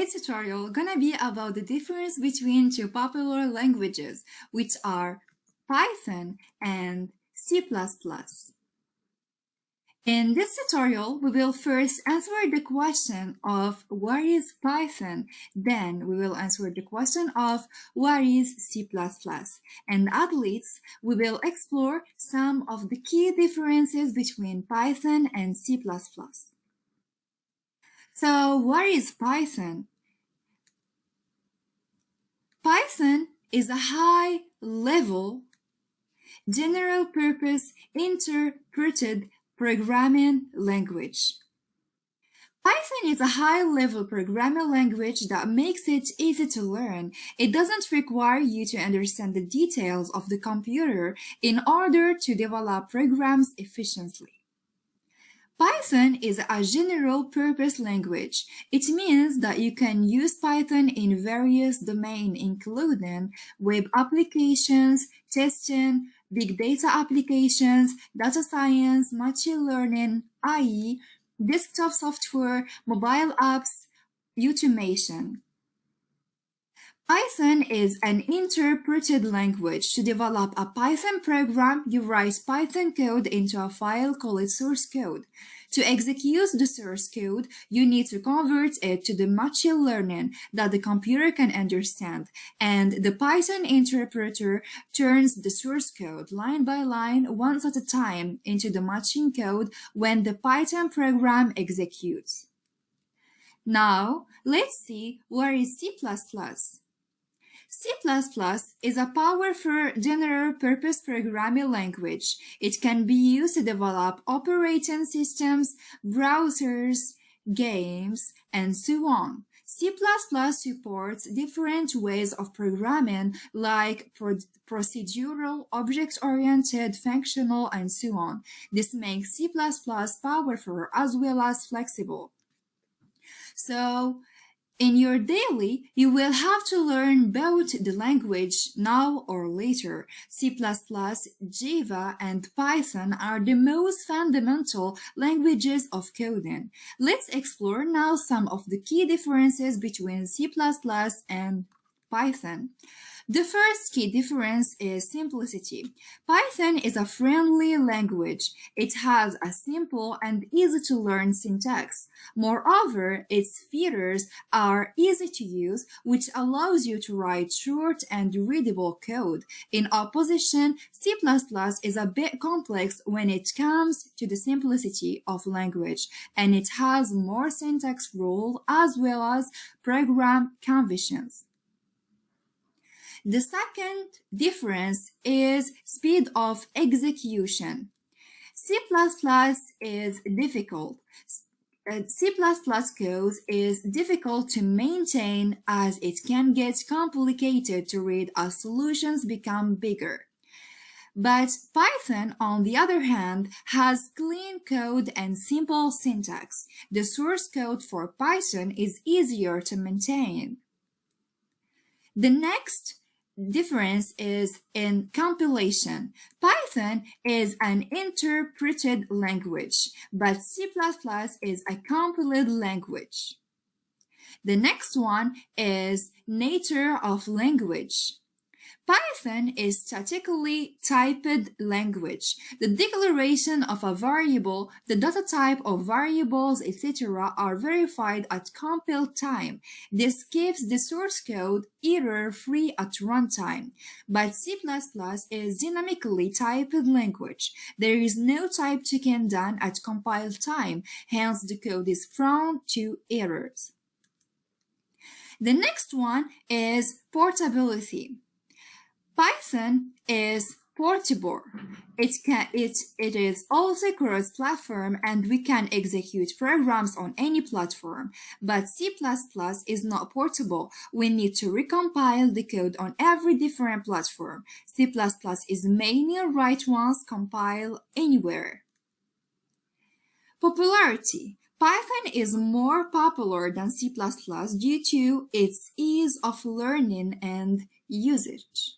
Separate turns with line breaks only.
Today's tutorial gonna be about the difference between two popular languages, which are Python and C++. In this tutorial, we will first answer the question of what is Python, then we will answer the question of what is C++, and at least we will explore some of the key differences between Python and C++. So what is Python? Python is a high-level, general-purpose interpreted programming language. Python is a high-level programming language that makes it easy to learn. It doesn't require you to understand the details of the computer in order to develop programs efficiently. Python is a general-purpose language. It means that you can use Python in various domains, including web applications, testing, big data applications, data science, machine learning, i.e., desktop software, mobile apps, automation. Python is an interpreted language. To develop a Python program, you write Python code into a file called source code. To execute the source code, you need to convert it to the machine learning that the computer can understand, and the Python interpreter turns the source code line by line, once at a time, into the machine code when the Python program executes. Now, let's see what is C++. C++ is a powerful general-purpose programming language. It can be used to develop operating systems, browsers, games, and so on. C++ supports different ways of programming like procedural, object-oriented, functional, and so on. This makes C++ powerful as well as flexible. So, in your daily, you will have to learn both the language now or later. C++, Java, and Python are the most fundamental languages of coding. Let's explore now some of the key differences between C++ and Python. The first key difference is simplicity. Python is a friendly language. It has a simple and easy-to-learn syntax. Moreover, its features are easy to use, which allows you to write short and readable code. In opposition, C++ is a bit complex when it comes to the simplicity of language, and it has more syntax rules as well as program conventions. The second difference is speed of execution. C++ is difficult. C++ code is difficult to maintain as it can get complicated to read as solutions become bigger. But Python, on the other hand, has clean code and simple syntax. The source code for Python is easier to maintain. The next difference is in compilation. Python is an interpreted language, but C++ is a compiled language. The next one is nature of language. Python is statically typed language. The declaration of a variable, the data type of variables, etc. are verified at compile time. This keeps the source code error-free at runtime. But C++ is dynamically typed language. There is no type checking done at compile time, hence the code is prone to errors. The next one is portability. Python is portable. It is also cross-platform and we can execute programs on any platform. But C++ is not portable. We need to recompile the code on every different platform. C++ is mainly write once, compile anywhere. Popularity. Python is more popular than C++ due to its ease of learning and usage.